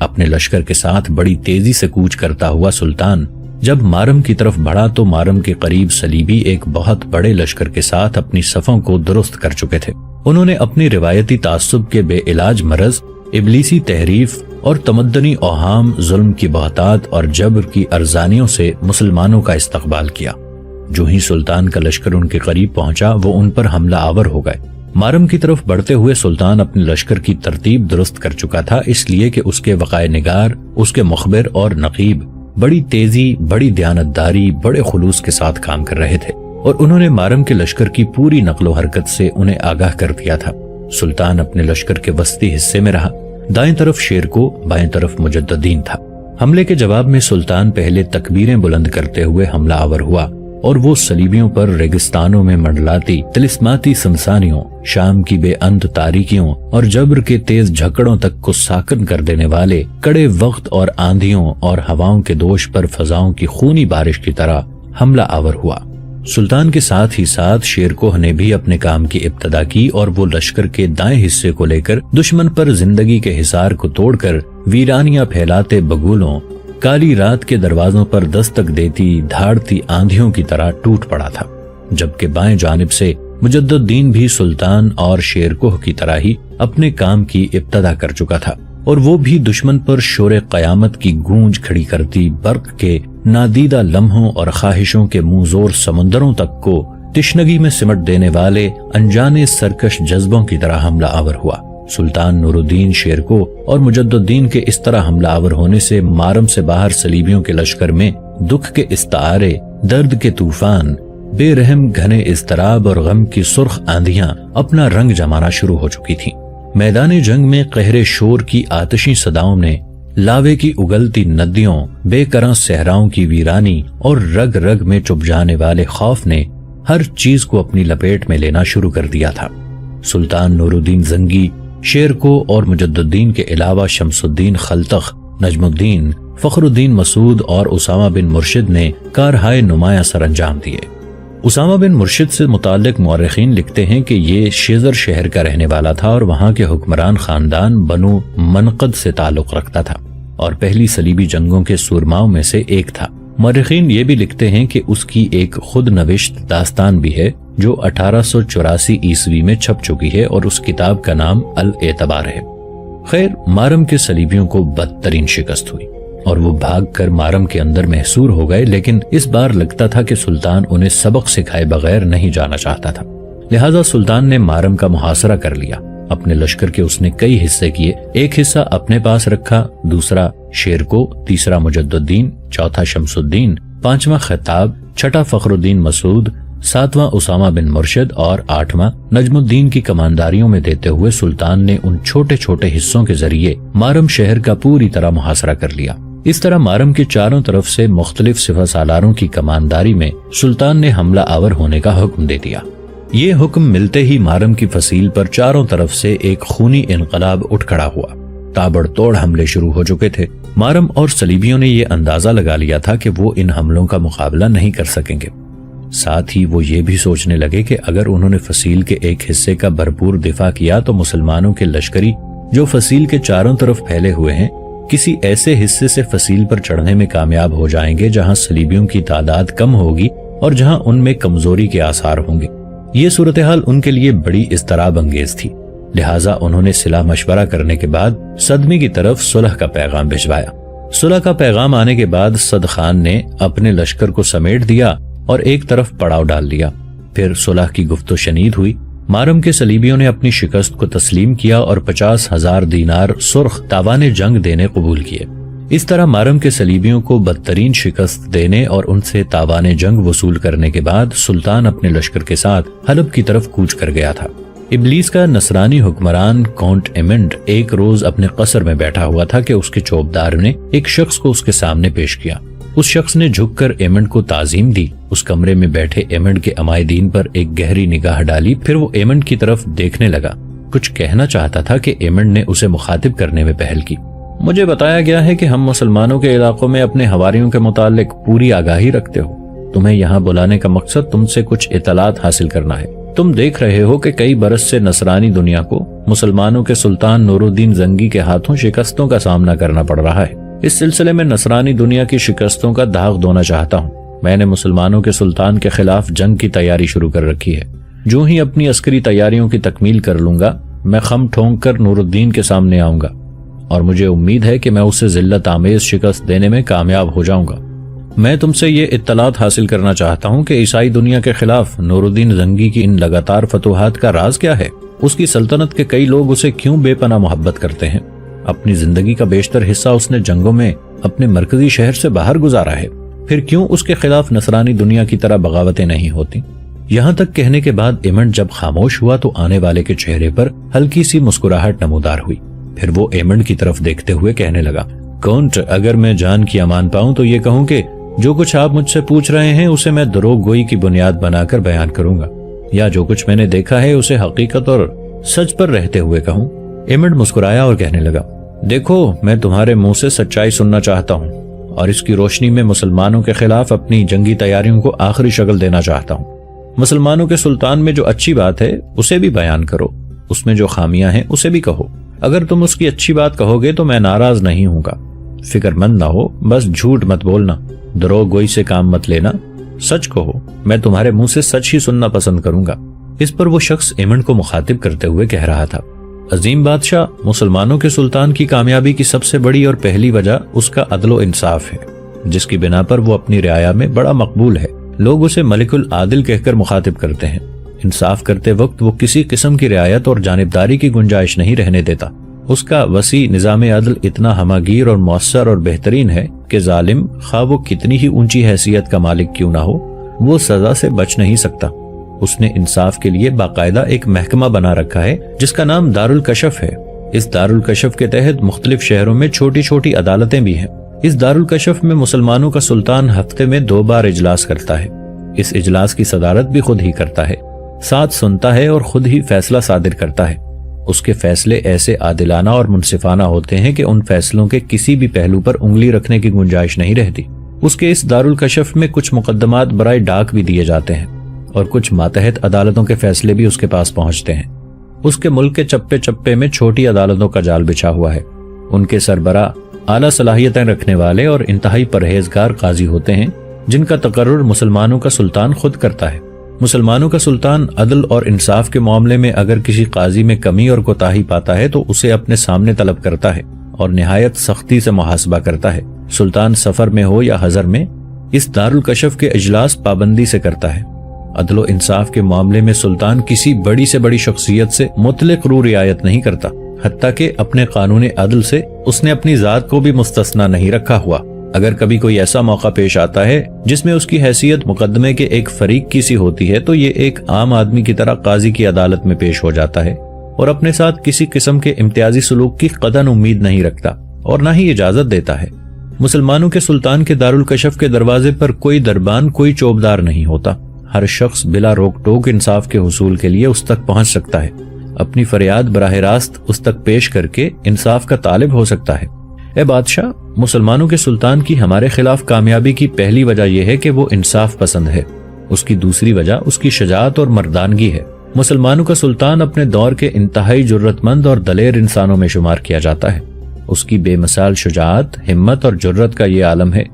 اپنے لشکر کے ساتھ بڑی تیزی سے کوچ کرتا ہوا سلطان جب مارم کی طرف بڑھا تو مارم کے قریب صلیبی ایک بہت بڑے لشکر کے ساتھ اپنی صفوں کو درست کر چکے تھے۔ انہوں نے اپنی روایتی تعصب کے بے علاج مرض، ابلیسی تحریف اور تمدنی اوہام، ظلم کی بہتات اور جبر کی ارزانیوں سے مسلمانوں کا استقبال کیا۔ جو ہی سلطان کا لشکر ان کے قریب پہنچا وہ ان پر حملہ آور ہو گئے۔ مارم کی طرف بڑھتے ہوئے سلطان اپنے لشکر کی ترتیب درست کر چکا تھا، اس لیے کہ اس کے وقائے نگار، اس کے مخبر اور نقیب بڑی تیزی، بڑی دیانتداری، بڑے خلوص کے ساتھ کام کر رہے تھے اور انہوں نے مارم کے لشکر کی پوری نقل و حرکت سے انہیں آگاہ کر دیا تھا۔ سلطان اپنے لشکر کے وسطی حصے میں رہا، دائیں طرف شیرکو، بائیں طرف مجددین تھا۔ حملے کے جواب میں سلطان پہلے تکبیریں بلند کرتے ہوئے حملہ آور ہوا اور وہ صلیبیوں پر ریگستانوں میں منڈلاتی طلسماتی سمسانیوں، شام کی بے اند تاریکیوں اور جبر کے تیز جھکڑوں تک کو ساکن کر دینے والے کڑے وقت اور آندھیوں اور ہواؤں کے دوش پر فضاؤں کی خونی بارش کی طرح حملہ آور ہوا۔ سلطان کے ساتھ ہی ساتھ شیرکوہ نے بھی اپنے کام کی ابتدا کی اور وہ لشکر کے دائیں حصے کو لے کر دشمن پر زندگی کے حصار کو توڑ کر ویرانیاں پھیلاتے بگولوں، کالی رات کے دروازوں پر دستک دیتی دھاڑتی آندھیوں کی طرح ٹوٹ پڑا تھا، جبکہ بائیں جانب سے مجددین بھی سلطان اور شیرکوہ کی طرح ہی اپنے کام کی ابتدا کر چکا تھا اور وہ بھی دشمن پر شور قیامت کی گونج کھڑی کرتی برق کے نادیدہ لمحوں اور خواہشوں کے منہ زور سمندروں تک کو تشنگی میں سمٹ دینے والے انجانے سرکش جذبوں کی طرح حملہ آور ہوا۔ سلطان نور الدین شیرکوہ اور مجددین کے اس طرح حملہ آور ہونے سے مارم سے باہر صلیبیوں کے لشکر میں دکھ کے استعارے، درد کے طوفان، بے رحم گھنے اضطراب اور غم کی سرخ آندھیاں اپنا رنگ جمانا شروع ہو چکی تھیں۔ میدان جنگ میں قہر شور کی آتشی صداؤں نے، لاوے کی اگلتی ندیوں، بے کراں صحراؤں کی ویرانی اور رگ رگ میں چپ جانے والے خوف نے ہر چیز کو اپنی لپیٹ میں لینا شروع کر دیا تھا۔ سلطان نور الدین زنگی، شیرکوہ اور مجددین کے علاوہ شمس الدین خلتخ، نجم الدین، فخر الدین مسعود اور اسامہ بن مرشد نے کارہائے نمایاں سر انجام دیے۔ اسامہ بن مرشد سے متعلق مورخین لکھتے ہیں کہ یہ شیزر شہر کا رہنے والا تھا اور وہاں کے حکمران خاندان بنو منقد سے تعلق رکھتا تھا اور پہلی صلیبی جنگوں کے سورماؤں میں سے ایک تھا۔ مورخین یہ بھی لکھتے ہیں کہ اس کی ایک خود نوشت داستان بھی ہے جو 1884 عیسوی میں چھپ چکی ہے اور اس کتاب کا نام الاعتبار ہے۔ خیر، مارم کے صلیبیوں کو بدترین شکست ہوئی اور وہ بھاگ کر مارم کے اندر محصور ہو گئے، لیکن اس بار لگتا تھا کہ سلطان انہیں سبق سکھائے بغیر نہیں جانا چاہتا تھا، لہٰذا سلطان نے مارم کا محاصرہ کر لیا۔ اپنے لشکر کے اس نے کئی حصے کیے، ایک حصہ اپنے پاس رکھا، دوسرا شیرکوہ، تیسرا مجددین، چوتھا شمس الدین، پانچواں خطاب، چھٹا فخر الدین مسعود، ساتواں اسامہ بن مرشد اور آٹھواں نجم الدین کی کمانداریوں میں دیتے ہوئے سلطان نے ان چھوٹے چھوٹے حصوں کے ذریعے مارم شہر کا پوری طرح محاصرہ کر لیا۔ اس طرح مارم کے چاروں طرف سے مختلف سپہ سالاروں کی کمانداری میں سلطان نے حملہ آور ہونے کا حکم دے دیا۔ یہ حکم ملتے ہی مارم کی فصیل پر چاروں طرف سے ایک خونی انقلاب اٹھ کھڑا ہوا۔ تابڑ توڑ حملے شروع ہو چکے تھے۔ مارم اور صلیبیوں نے یہ اندازہ لگا لیا تھا کہ وہ ان حملوں کا مقابلہ نہیں کر سکیں گے۔ ساتھ ہی وہ یہ بھی سوچنے لگے کہ اگر انہوں نے فصیل کے ایک حصے کا بھرپور دفاع کیا تو مسلمانوں کے لشکری جو فصیل کے چاروں طرف پھیلے ہوئے ہیں کسی ایسے حصے سے فصیل پر چڑھنے میں کامیاب ہو جائیں گے جہاں صلیبیوں کی تعداد کم ہوگی اور جہاں ان میں کمزوری کے آثار ہوں گے۔ یہ صورتحال ان کے لیے بڑی اضطراب انگیز تھی، لہٰذا انہوں نے صلاح مشورہ کرنے کے بعد صدمے کی طرف صلح کا پیغام بھجوایا۔ صلح کا پیغام آنے کے بعد صد خان نے اپنے لشکر کو سمیٹ دیا اور ایک طرف پڑاؤ ڈال لیا۔ پھر صلح کی گفت و شنید ہوئی۔ مارم کے صلیبیوں نے اپنی شکست کو تسلیم کیا اور 50,000 دینار سرخ تاوان جنگ دینے قبول کیے۔ اس طرح مارم کے صلیبیوں کو بدترین شکست دینے اور ان سے تاوان جنگ وصول کرنے کے بعد سلطان اپنے لشکر کے ساتھ حلب کی طرف کوچ کر گیا تھا۔ ابلیس کا نصرانی حکمران کونٹ ایمنڈ ایک روز اپنے قصر میں بیٹھا ہوا تھا کہ اس کے چوبدار نے ایک شخص کو اس کے سامنے پیش کیا۔ اس شخص نے جھک کر ایمنڈ کو تعظیم دی۔ اس کمرے میں بیٹھے ایمنڈ کے امائے دین پر ایک گہری نگاہ ڈالی، پھر وہ ایمنڈ کی طرف دیکھنے لگا۔ کچھ کہنا چاہتا تھا کہ ایمنڈ نے اسے مخاطب کرنے میں پہل کی۔ مجھے بتایا گیا ہے کہ ہم مسلمانوں کے علاقوں میں اپنے حواریوں کے متعلق پوری آگاہی رکھتے ہو۔ تمہیں یہاں بلانے کا مقصد تم سے کچھ اطلاعات حاصل کرنا ہے۔ تم دیکھ رہے ہو کہ کئی برس سے نصرانی دنیا کو مسلمانوں کے سلطان نور الدین زنگی کے ہاتھوں شکستوں کا سامنا کرنا پڑ رہا ہے۔ اس سلسلے میں نصرانی دنیا کی شکستوں کا داغ دھونا چاہتا ہوں۔ میں نے مسلمانوں کے سلطان کے خلاف جنگ کی تیاری شروع کر رکھی ہے۔ جو ہی اپنی عسکری تیاریوں کی تکمیل کر لوں گا، میں خم ٹھونک کر نور الدین کے سامنے آؤں گا، اور مجھے امید ہے کہ میں اسے ذلت آمیز شکست دینے میں کامیاب ہو جاؤں گا۔ میں تم سے یہ اطلاعات حاصل کرنا چاہتا ہوں کہ عیسائی دنیا کے خلاف نور الدین زنگی کی ان لگاتار فتوحات کا راز کیا ہے؟ اس کی سلطنت کے کئی لوگ اسے کیوں بے پناہ محبت کرتے ہیں؟ اپنی زندگی کا بیشتر حصہ اس نے جنگوں میں اپنے مرکزی شہر سے باہر گزارا ہے، پھر کیوں اس کے خلاف نصرانی دنیا کی طرح بغاوتیں نہیں ہوتی؟ یہاں تک کہنے کے بعد ایمنڈ جب خاموش ہوا تو آنے والے کے چہرے پر ہلکی سی مسکراہٹ نمودار ہوئی۔ پھر وہ ایمنڈ کی طرف دیکھتے ہوئے کہنے لگا، کونٹ، اگر میں جان کی امان پاؤں تو یہ کہوں کہ جو کچھ آپ مجھ سے پوچھ رہے ہیں اسے میں دروغ گوئی کی بنیاد بنا کر بیان کروں گا، یا جو کچھ میں نے دیکھا ہے اسے حقیقت اور سچ پر رہتے ہوئے کہوں۔ ایمنڈ مسکرایا اور کہنے لگا، دیکھو، میں تمہارے منہ سے سچائی سننا چاہتا ہوں، اور اس کی روشنی میں مسلمانوں کے خلاف اپنی جنگی تیاریوں کو آخری شکل دینا چاہتا ہوں۔ مسلمانوں کے سلطان میں جو اچھی بات ہے اسے بھی بیان کرو، اس میں جو خامیاں ہیں اسے بھی کہو۔ اگر تم اس کی اچھی بات کہو گے تو میں ناراض نہیں ہوں گا۔ فکر مند نہ ہو، بس جھوٹ مت بولنا، دروغ گوئی سے کام مت لینا، سچ کہو، میں تمہارے منہ سے سچ ہی سننا پسند کروں گا۔ اس پر وہ شخص ایمنڈ کو مخاطب کرتے ہوئے کہہ رہا تھا، عظیم بادشاہ، مسلمانوں کے سلطان کی کامیابی کی سب سے بڑی اور پہلی وجہ اس کا عدل و انصاف ہے، جس کی بنا پر وہ اپنی رعایا میں بڑا مقبول ہے۔ لوگ اسے ملک العادل کہہ کر مخاطب کرتے ہیں۔ انصاف کرتے وقت وہ کسی قسم کی رعایت اور جانبداری کی گنجائش نہیں رہنے دیتا۔ اس کا وسیع نظام عدل اتنا ہماگیر اور مؤثر اور بہترین ہے کہ ظالم، خواہ وہ کتنی ہی اونچی حیثیت کا مالک کیوں نہ ہو، وہ سزا سے بچ نہیں سکتا۔ اس نے انصاف کے لیے باقاعدہ ایک محکمہ بنا رکھا ہے جس کا نام دارالکشف ہے۔ اس دارالکشف کے تحت مختلف شہروں میں چھوٹی چھوٹی عدالتیں بھی ہیں۔ اس دارالکشف میں مسلمانوں کا سلطان ہفتے میں 2 بار اجلاس کرتا ہے۔ اس اجلاس کی صدارت بھی خود ہی کرتا ہے، ساتھ سنتا ہے اور خود ہی فیصلہ صادر کرتا ہے۔ اس کے فیصلے ایسے عادلانہ اور منصفانہ ہوتے ہیں کہ ان فیصلوں کے کسی بھی پہلو پر انگلی رکھنے کی گنجائش نہیں رہتی۔ اس کے اس دارالکشف میں کچھ مقدمات برائے ڈاک بھی دیے جاتے ہیں، اور کچھ ماتحت عدالتوں کے فیصلے بھی اس کے پاس پہنچتے ہیں۔ اس کے ملک کے چپے چپے میں چھوٹی عدالتوں کا جال بچھا ہوا ہے۔ ان کے سربراہ اعلیٰ صلاحیتیں رکھنے والے اور انتہائی پرہیزگار قاضی ہوتے ہیں، جن کا تقرر مسلمانوں کا سلطان خود کرتا ہے۔ مسلمانوں کا سلطان عدل اور انصاف کے معاملے میں اگر کسی قاضی میں کمی اور کوتاہی پاتا ہے تو اسے اپنے سامنے طلب کرتا ہے اور نہایت سختی سے محاسبہ کرتا ہے۔ سلطان سفر میں ہو یا حضر میں، اس دارالکشف کے اجلاس پابندی سے کرتا ہے۔ عدل و انصاف کے معاملے میں سلطان کسی بڑی سے بڑی شخصیت سے مطلق رو رعایت نہیں کرتا، حتیٰ کہ اپنے قانون عدل سے اس نے اپنی ذات کو بھی مستثنا نہیں رکھا ہوا۔ اگر کبھی کوئی ایسا موقع پیش آتا ہے جس میں اس کی حیثیت مقدمے کے ایک فریق کی سی ہوتی ہے تو یہ ایک عام آدمی کی طرح قاضی کی عدالت میں پیش ہو جاتا ہے اور اپنے ساتھ کسی قسم کے امتیازی سلوک کی قطعاً امید نہیں رکھتا اور نہ ہی اجازت دیتا ہے۔ مسلمانوں کے سلطان کے دارالکشف کے دروازے پر کوئی دربان، کوئی چوبدار نہیں ہوتا۔ ہر شخص بلا روک ٹوک انصاف کے حصول کے لیے اس تک پہنچ سکتا ہے، اپنی فریاد براہ راست اس تک پیش کر کے انصاف کا طالب ہو سکتا ہے۔ اے بادشاہ، مسلمانوں کے سلطان کی ہمارے خلاف کامیابی کی پہلی وجہ یہ ہے کہ وہ انصاف پسند ہے۔ اس کی دوسری وجہ اس کی شجاعت اور مردانگی ہے۔ مسلمانوں کا سلطان اپنے دور کے انتہائی جرت مند اور دلیر انسانوں میں شمار کیا جاتا ہے۔ اس کی بے مثال شجاعت، ہمت اور جرت کا یہ عالم ہے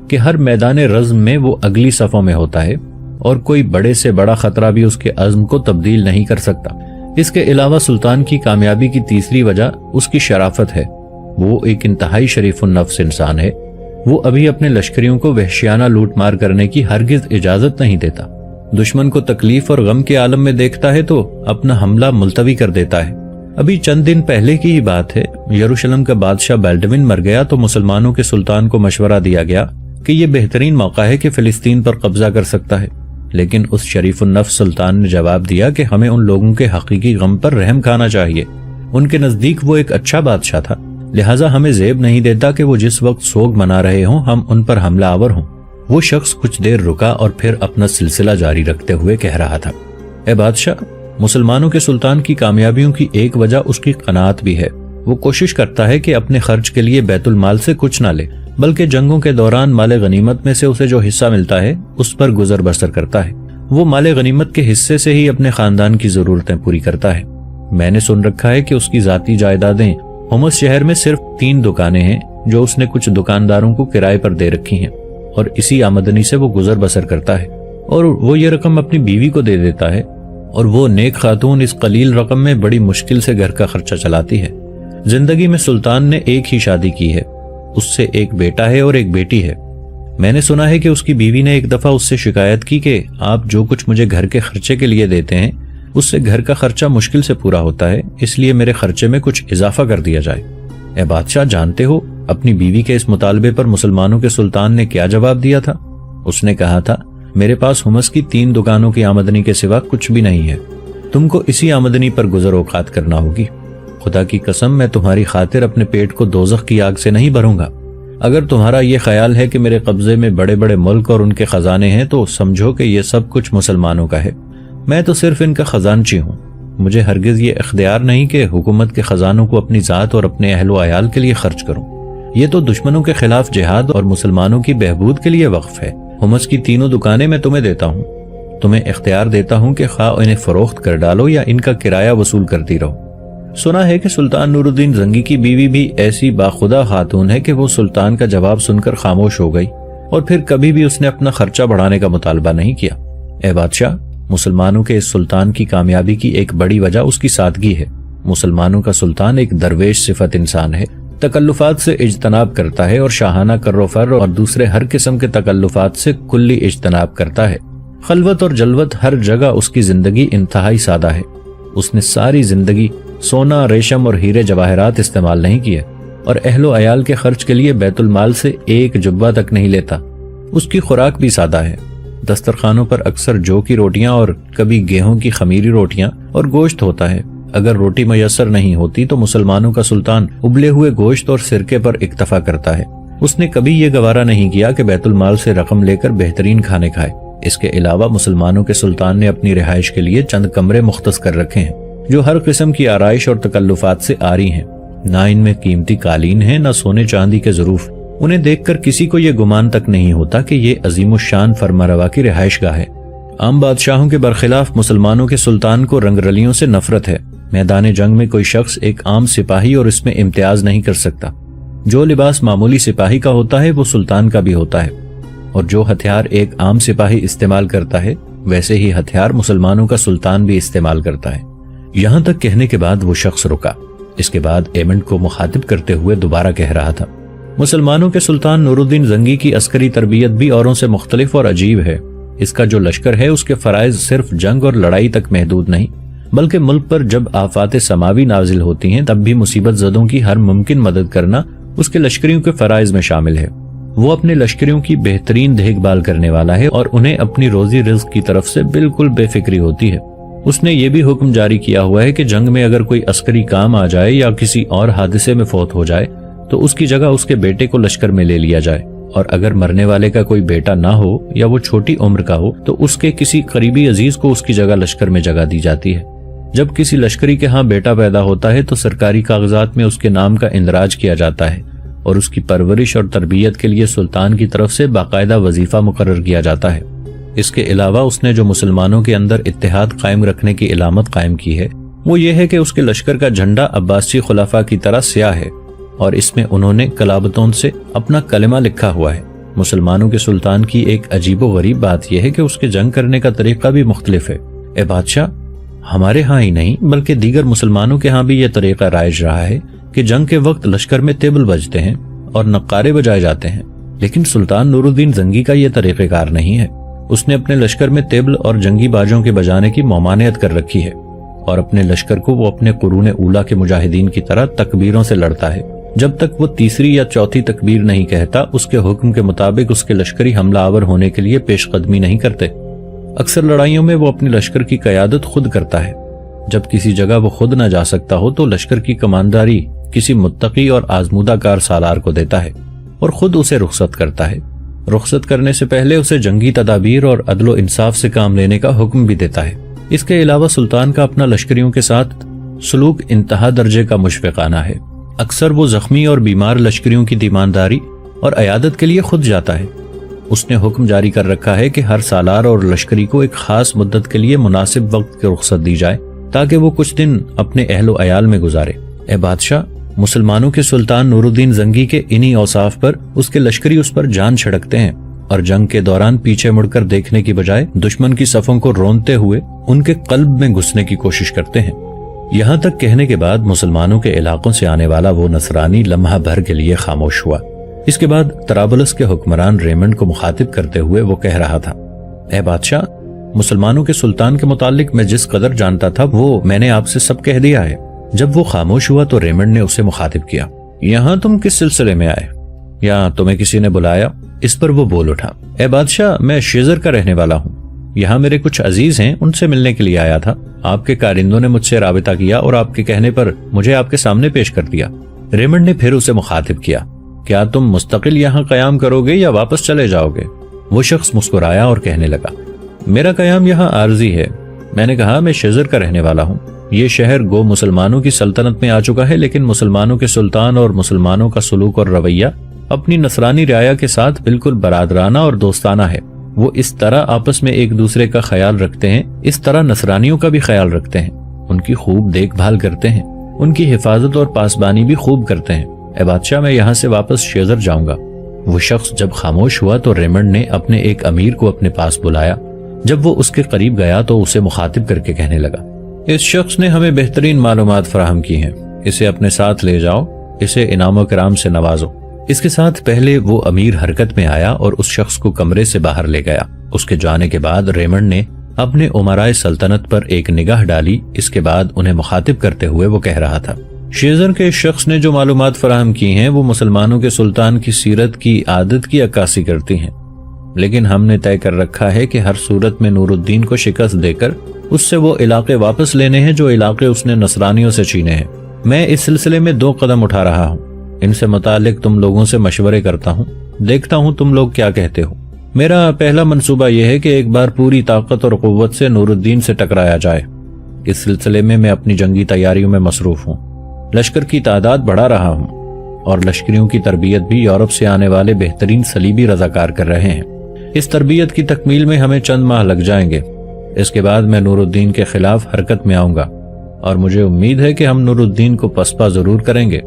کہ ہر میدان رزم میں وہ اگلی صفوں میں ہوتا ہے اور کوئی بڑے سے بڑا خطرہ بھی اس کے عزم کو تبدیل نہیں کر سکتا۔ اس کے علاوہ سلطان کی کامیابی کی تیسری وجہ اس کی شرافت ہے۔ وہ ایک انتہائی شریف النفس انسان ہے۔ وہ ابھی اپنے لشکریوں کو وحشیانہ لوٹ مار کرنے کی ہرگز اجازت نہیں دیتا۔ دشمن کو تکلیف اور غم کے عالم میں دیکھتا ہے تو اپنا حملہ ملتوی کر دیتا ہے۔ ابھی چند دن پہلے کی ہی بات ہے، یروشلم کا بادشاہ بیلڈوین مر گیا تو مسلمانوں کے سلطان کو مشورہ دیا گیا کہ یہ بہترین موقع ہے کہ فلسطین پر قبضہ کر سکتا ہے، لیکن اس شریف النفس سلطان نے جواب دیا کہ ہمیں ان لوگوں کے حقیقی غم پر رحم کھانا چاہیے۔ ان کے نزدیک وہ ایک اچھا بادشاہ تھا، لہٰذا ہمیں زیب نہیں دیتا کہ وہ جس وقت سوگ منا رہے ہوں ہم ان پر حملہ آور ہوں۔ وہ شخص کچھ دیر رکا اور پھر اپنا سلسلہ جاری رکھتے ہوئے کہہ رہا تھا، اے بادشاہ، مسلمانوں کے سلطان کی کامیابیوں کی ایک وجہ اس کی قناعت بھی ہے۔ وہ کوشش کرتا ہے کہ اپنے خرچ کے لیے بیت المال سے کچھ نہ لے، بلکہ جنگوں کے دوران مال غنیمت میں سے اسے جو حصہ ملتا ہے اس پر گزر بسر کرتا ہے۔ وہ مال غنیمت کے حصے سے ہی اپنے خاندان کی ضرورتیں پوری کرتا ہے۔ میں نے سن رکھا ہے کہ اس کی ذاتی جائیدادیں ہومس شہر میں صرف 3 دکانیں ہیں جو اس نے کچھ دکانداروں کو کرائے پر دے رکھی ہیں، اور اسی آمدنی سے وہ گزر بسر کرتا ہے، اور وہ یہ رقم اپنی بیوی کو دے دیتا ہے، اور وہ نیک خاتون اس قلیل رقم میں بڑی مشکل سے گھر کا خرچہ چلاتی ہے۔ زندگی میں سلطان نے ایک ہی شادی کی ہے، اس سے ایک بیٹا ہے اور ایک بیٹی ہے۔ میں نے سنا ہے کہ اس کی بیوی نے ایک دفعہ اس سے شکایت کی کہ آپ جو کچھ مجھے گھر کے خرچے کے لیے دیتے ہیں اس سے گھر کا خرچہ مشکل سے پورا ہوتا ہے، اس لیے میرے خرچے میں کچھ اضافہ کر دیا جائے۔ اے بادشاہ، جانتے ہو اپنی بیوی کے اس مطالبے پر مسلمانوں کے سلطان نے کیا جواب دیا تھا؟ اس نے کہا تھا، میرے پاس ہومس کی 3 دکانوں کی آمدنی کے سوا کچھ بھی نہیں ہے، تم کو اسی آمدنی پر گزر اوقات کرنا ہوگی۔ خدا کی قسم، میں تمہاری خاطر اپنے پیٹ کو دوزخ کی آگ سے نہیں بھروں گا۔ اگر تمہارا یہ خیال ہے کہ میرے قبضے میں بڑے بڑے ملک اور ان کے خزانے ہیں تو سمجھو کہ یہ سب کچھ مسلمانوں کا ہے، میں تو صرف ان کا خزانچی ہوں۔ مجھے ہرگز یہ اختیار نہیں کہ حکومت کے خزانوں کو اپنی ذات اور اپنے اہل و عیال کے لیے خرچ کروں، یہ تو دشمنوں کے خلاف جہاد اور مسلمانوں کی بہبود کے لیے وقف ہے۔ ہومس کی 3 دکانیں میں تمہیں دیتا ہوں، تمہیں اختیار دیتا ہوں کہ خواہ انہیں فروخت کر ڈالو یا ان کا کرایہ وصول کرتی رہو۔ سنا ہے کہ سلطان نور الدین زنگی کی بیوی بھی ایسی باخدا خاتون ہے کہ وہ سلطان کا جواب سن کر خاموش ہو گئی، اور پھر کبھی بھی اس نے اپنا خرچہ بڑھانے کا مطالبہ نہیں کیا۔ اے بادشاہ، مسلمانوں کے اس سلطان کی کامیابی کی ایک بڑی وجہ اس کی سادگی ہے۔ مسلمانوں کا سلطان ایک درویش صفت انسان ہے، تکلفات سے اجتناب کرتا ہے اور شاہانہ کر و فر اور دوسرے ہر قسم کے تکلفات سے کلی اجتناب کرتا ہے۔ خلوت اور جلوت ہر جگہ اس کی زندگی انتہائی سادہ ہے۔ اس نے ساری زندگی سونا، ریشم اور ہیرے جواہرات استعمال نہیں کیے، اور اہل و عیال کے خرچ کے لیے بیت المال سے ایک جبہ تک نہیں لیتا۔ اس کی خوراک بھی سادہ ہے، دسترخوانوں پر اکثر جو کی روٹیاں اور کبھی گیہوں کی خمیری روٹیاں اور گوشت ہوتا ہے۔ اگر روٹی میسر نہیں ہوتی تو مسلمانوں کا سلطان ابلے ہوئے گوشت اور سرکے پر اکتفا کرتا ہے۔ اس نے کبھی یہ گوارا نہیں کیا کہ بیت المال سے رقم لے کر بہترین کھانے کھائے۔ اس کے علاوہ مسلمانوں کے سلطان نے اپنی رہائش کے لیے چند کمرے مختص کر رکھے ہیں جو ہر قسم کی آرائش اور تکلفات سے آری ہیں۔ نہ ان میں قیمتی قالین ہیں، نہ سونے چاندی کے ظروف۔ انہیں دیکھ کر کسی کو یہ گمان تک نہیں ہوتا کہ یہ عظیم الشان فرمانروا کی رہائش گاہ ہے۔ عام بادشاہوں کے برخلاف مسلمانوں کے سلطان کو رنگ رلیوں سے نفرت ہے۔ میدان جنگ میں کوئی شخص ایک عام سپاہی اور اس میں امتیاز نہیں کر سکتا۔ جو لباس معمولی سپاہی کا ہوتا ہے وہ سلطان کا بھی ہوتا ہے، اور جو ہتھیار ایک عام سپاہی استعمال کرتا ہے ویسے ہی ہتھیار مسلمانوں کا سلطان بھی استعمال کرتا ہے۔ یہاں تک کہنے کے بعد وہ شخص رکا۔ اس کے بعد ایمنڈ کو مخاطب کرتے ہوئے دوبارہ کہہ رہا تھا، مسلمانوں کے سلطان نور الدین زنگی کی عسکری تربیت بھی اوروں سے مختلف اور عجیب ہے۔ اس کا جو لشکر ہے اس کے فرائض صرف جنگ اور لڑائی تک محدود نہیں، بلکہ ملک پر جب آفات سماوی نازل ہوتی ہیں تب بھی مصیبت زدوں کی ہر ممکن مدد کرنا اس کے لشکریوں کے فرائض میں شامل ہے۔ وہ اپنے لشکریوں کی بہترین دیکھ بھال کرنے والا ہے اور انہیں اپنی روزی رزق کی طرف سے بالکل بے فکری ہوتی ہے۔ اس نے یہ بھی حکم جاری کیا ہوا ہے کہ جنگ میں اگر کوئی عسکری کام آ جائے یا کسی اور حادثے میں فوت ہو جائے تو اس کی جگہ اس کے بیٹے کو لشکر میں لے لیا جائے، اور اگر مرنے والے کا کوئی بیٹا نہ ہو یا وہ چھوٹی عمر کا ہو تو اس کے کسی قریبی عزیز کو اس کی جگہ لشکر میں جگہ دی جاتی ہے۔ جب کسی لشکری کے ہاں بیٹا پیدا ہوتا ہے تو سرکاری کاغذات میں اس کے نام کا اندراج کیا جاتا ہے، اور اس کی پرورش اور تربیت کے لیے سلطان کی طرف سے باقاعدہ وظیفہ مقرر کیا جاتا ہے۔ اس کے علاوہ اس نے جو مسلمانوں کے اندر اتحاد قائم رکھنے کی علامت قائم کی ہے وہ یہ ہے کہ اس کے لشکر کا جھنڈا عباسی خلفاء کی طرح سیاہ ہے، اور اس میں انہوں نے کلابتون سے اپنا کلمہ لکھا ہوا ہے۔ مسلمانوں کے سلطان کی ایک عجیب و غریب بات یہ ہے کہ اس کے جنگ کرنے کا طریقہ بھی مختلف ہے۔ اے بادشاہ، ہمارے ہاں ہی نہیں بلکہ دیگر مسلمانوں کے ہاں بھی یہ طریقہ رائج رہا ہے کہ جنگ کے وقت لشکر میں طبل بجتے ہیں اور نقارے بجائے جاتے ہیں، لیکن سلطان نور الدین زنگی کا یہ طریقہ کار نہیں ہے۔ اس نے اپنے لشکر میں طبل اور جنگی باجوں کے بجانے کی ممانعت کر رکھی ہے، اور اپنے لشکر کو وہ اپنے قرون اولیٰ کے مجاہدین کی طرح تکبیروں سے لڑتا ہے۔ جب تک وہ تیسری یا چوتھی تکبیر نہیں کہتا اس کے حکم کے مطابق اس کے لشکری حملہ آور ہونے کے لیے پیش قدمی نہیں کرتے۔ اکثر لڑائیوں میں وہ اپنے لشکر کی قیادت خود کرتا ہے۔ جب کسی جگہ وہ خود نہ جا سکتا ہو تو لشکر کی کمانداری کسی متقی اور آزمودہ کار سالار کو دیتا ہے اور خود اسے رخصت کرتا ہے۔ رخصت کرنے سے پہلے اسے جنگی تدابیر اور عدل و انصاف سے کام لینے کا حکم بھی دیتا ہے۔ اس کے علاوہ سلطان کا اپنا لشکریوں کے ساتھ سلوک انتہا درجے کا مشفقانہ ہے۔ اکثر وہ زخمی اور بیمار لشکریوں کی دیمانداری اور عیادت کے لیے خود جاتا ہے۔ اس نے حکم جاری کر رکھا ہے کہ ہر سالار اور لشکری کو ایک خاص مدت کے لیے مناسب وقت کی رخصت دی جائے تاکہ وہ کچھ دن اپنے اہل و عیال میں گزارے۔ اے بادشاہ، مسلمانوں کے سلطان نور الدین زنگی کے انہی اوصاف پر اس کے لشکری اس پر جان چھڑکتے ہیں اور جنگ کے دوران پیچھے مڑ کر دیکھنے کی بجائے دشمن کی صفوں کو رونتے ہوئے ان کے قلب میں گھسنے کی کوشش کرتے ہیں۔ یہاں تک کہنے کے بعد مسلمانوں کے علاقوں سے آنے والا وہ نصرانی لمحہ بھر کے لیے خاموش ہوا۔ اس کے بعد طرابلس کے حکمران ریمنڈ کو مخاطب کرتے ہوئے وہ کہہ رہا تھا، اے بادشاہ، مسلمانوں کے سلطان کے متعلق میں جس قدر جانتا تھا وہ میں نے آپ سے سب کہہ دیا ہے۔ جب وہ خاموش ہوا تو ریمنڈ نے اسے مخاطب کیا، یہاں تم کس سلسلے میں آئے؟ یا تمہیں کسی نے بلایا؟ اس پر وہ بول اٹھا، اے بادشاہ، میں شیزر کا رہنے والا ہوں، یہاں میرے کچھ عزیز ہیں، ان سے ملنے کے لیے آیا تھا۔ آپ کے کارندوں نے مجھ سے رابطہ کیا اور آپ کے کہنے پر مجھے آپ کے سامنے پیش کر دیا۔ ریمنڈ نے پھر اسے مخاطب کیا، کیا تم مستقل یہاں قیام کرو گے یا واپس چلے جاؤ گے؟ وہ شخص مسکرایا اور کہنے لگا، میرا قیام یہاں عارضی ہے۔ میں نے کہا، میں شیزر کا رہنے والا ہوں، یہ شہر گو مسلمانوں کی سلطنت میں آ چکا ہے، لیکن مسلمانوں کے سلطان اور مسلمانوں کا سلوک اور رویہ اپنی نصرانی رعایا کے ساتھ بالکل برادرانہ اور دوستانہ ہے۔ وہ اس طرح آپس میں ایک دوسرے کا خیال رکھتے ہیں، اس طرح نصرانیوں کا بھی خیال رکھتے ہیں، ان کی خوب دیکھ بھال کرتے ہیں، ان کی حفاظت اور پاسبانی بھی خوب کرتے ہیں۔ اے بادشاہ، میں یہاں سے واپس شیزر جاؤں گا۔ وہ شخص جب خاموش ہوا تو ریمنڈ نے اپنے ایک امیر کو اپنے پاس بلایا۔ جب وہ اس کے قریب گیا تو اسے مخاطب کر کے کہنے لگا، اس شخص نے ہمیں بہترین معلومات فراہم کی ہیں، اسے اپنے ساتھ لے جاؤ، اسے انعام و کرام سے نوازو۔ اس کے ساتھ پہلے وہ امیر حرکت میں آیا اور اس شخص کو کمرے سے باہر لے گیا۔ اس کے جانے کے بعد ریمنڈ نے اپنے امرائے سلطنت پر ایک نگاہ ڈالی۔ اس کے بعد انہیں مخاطب کرتے ہوئے وہ کہہ رہا تھا، شیزر کے اس شخص نے جو معلومات فراہم کی ہیں وہ مسلمانوں کے سلطان کی سیرت کی عادت کی عکاسی کرتی ہیں، لیکن ہم نے طے کر رکھا ہے کہ ہر صورت میں نور الدین کو شکست دے کر اس سے وہ علاقے واپس لینے ہیں جو علاقے اس نے نصرانیوں سے چھینے ہیں۔ میں اس سلسلے میں 2 قدم اٹھا رہا ہوں، ان سے متعلق تم لوگوں سے مشورے کرتا ہوں، دیکھتا ہوں تم لوگ کیا کہتے ہو۔ میرا پہلا منصوبہ یہ ہے کہ ایک بار پوری طاقت اور قوت سے نور الدین سے ٹکرایا جائے۔ اس سلسلے میں اپنی جنگی تیاریوں میں مصروف ہوں، لشکر کی تعداد بڑھا رہا ہوں اور لشکریوں کی تربیت بھی یورپ سے آنے والے بہترین صلیبی رضاکار کر رہے ہیں۔ اس تربیت کی تکمیل میں ہمیں چند ماہ لگ جائیں گے۔ اس کے بعد میں نور الدین کے خلاف حرکت میں آؤں گا اور مجھے امید ہے کہ ہم نور الدین کو پسپا ضرور کریں گے۔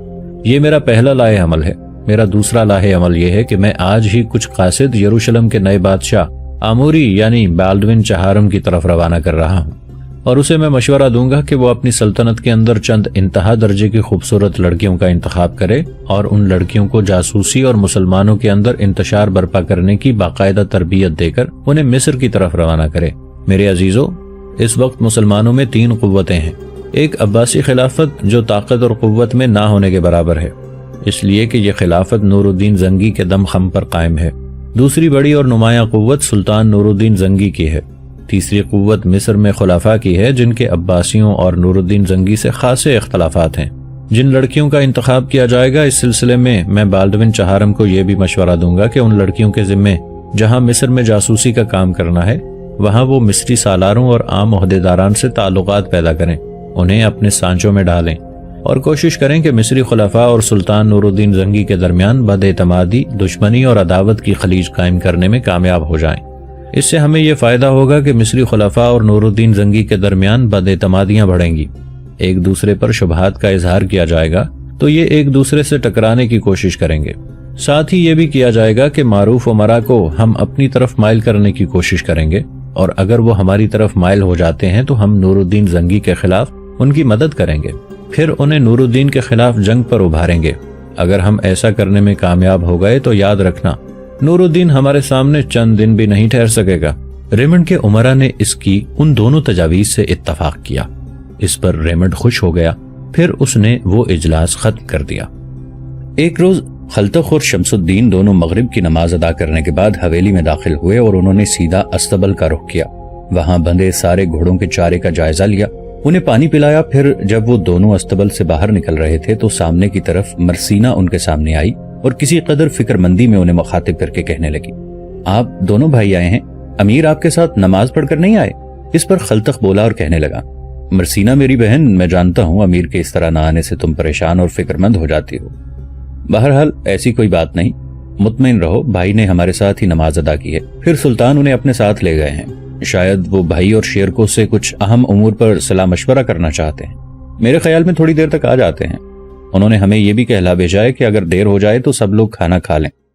یہ میرا پہلا لاہ عمل ہے۔ میرا دوسرا لاہ عمل یہ ہے کہ میں آج ہی کچھ قاصد یروشلم کے نئے بادشاہ آموری یعنی بالڈون چہارم کی طرف روانہ کر رہا ہوں، اور اسے میں مشورہ دوں گا کہ وہ اپنی سلطنت کے اندر چند انتہا درجے کی خوبصورت لڑکیوں کا انتخاب کرے اور ان لڑکیوں کو جاسوسی اور مسلمانوں کے اندر انتشار برپا کرنے کی باقاعدہ تربیت دے کر انہیں مصر کی طرف روانہ کرے۔ میرے عزیزو، اس وقت مسلمانوں میں 3 قوتیں ہیں۔ ایک عباسی خلافت جو طاقت اور قوت میں نہ ہونے کے برابر ہے، اس لیے کہ یہ خلافت نور الدین زنگی کے دم خم پر قائم ہے۔ دوسری بڑی اور نمایاں قوت سلطان نور الدین زنگی کی ہے۔ تیسری قوت مصر میں خلفاء کی ہے جن کے عباسیوں اور نور الدین زنگی سے خاصے اختلافات ہیں۔ جن لڑکیوں کا انتخاب کیا جائے گا اس سلسلے میں بالڈون چہارم کو یہ بھی مشورہ دوں گا کہ ان لڑکیوں کے ذمے جہاں مصر میں جاسوسی کا کام کرنا ہے وہاں وہ مصری سالاروں اور عام عہدیداران سے تعلقات پیدا کریں، انہیں اپنے سانچوں میں ڈالیں اور کوشش کریں کہ مصری خلفاء اور سلطان نور الدین زنگی کے درمیان بد اعتمادی، دشمنی اور عداوت کی خلیج قائم کرنے میں کامیاب ہو جائیں۔ اس سے ہمیں یہ فائدہ ہوگا کہ مصری خلفاء اور نور الدین زنگی کے درمیان بد اعتمادیاں بڑھیں گی، ایک دوسرے پر شبہات کا اظہار کیا جائے گا تو یہ ایک دوسرے سے ٹکرانے کی کوشش کریں گے۔ ساتھ ہی یہ بھی کیا جائے گا کہ معروف امراء کو ہم اپنی طرف مائل کرنے کی کوشش کریں گے، اور اگر وہ ہماری طرف مائل ہو جاتے ہیں تو ہم نور الدین زنگی کے خلاف ان کی مدد کریں گے، پھر انہیں نور الدین کے خلاف جنگ پر ابھاریں گے۔ اگر ہم ایسا کرنے میں کامیاب ہو گئے تو یاد رکھنا، نور الدین ہمارے سامنے چند دن بھی نہیں ٹھہر سکے گا۔ ریمنڈ کے امراء نے اس کی ان دونوں تجاویز سے اتفاق کیا۔ اس پر ریمنڈ خوش ہو گیا، پھر اس نے وہ اجلاس ختم کر دیا۔ ایک روز خلتخ اور شمس الدین دونوں مغرب کی نماز ادا کرنے کے بعد حویلی میں داخل ہوئے اور انہوں نے سیدھا استبل کا رخ کیا۔ وہاں بندھے سارے گھوڑوں کے چارے کا جائزہ لیا، انہیں پانی پلایا۔ پھر جب وہ دونوں استبل سے باہر نکل رہے تھے تو سامنے کی طرف مرسینہ ان کے سامنے آئی اور کسی قدر فکر مندی میں انہیں مخاطب کر کے کہنے لگی، آپ دونوں بھائی آئے ہیں، امیر آپ کے ساتھ نماز پڑھ کر نہیں آئے؟ اس پر خلتخ بولا اور کہنے لگا، مرسینہ میری بہن، میں جانتا ہوں امیر کے اس طرح نہ آنے سے تم پریشان اور فکر مند ہو جاتی ہو، بہرحال ایسی کوئی بات نہیں، مطمئن رہو، بھائی نے ہمارے ساتھ ہی نماز ادا کی ہے، پھر سلطان انہیں اپنے ساتھ لے گئے ہیں۔ شاید وہ بھائی اور شیرکو سے کچھ اہم امور پر صلاح مشورہ کرنا چاہتے ہیں۔ میرے خیال میں تھوڑی دیر تک آ جاتے ہیں۔ انہوں نے ہمیں یہ بھی کہلا بھیجا ہے کہ اگر دیر ہو جائے تو سب لوگ کھانا کھا لیں۔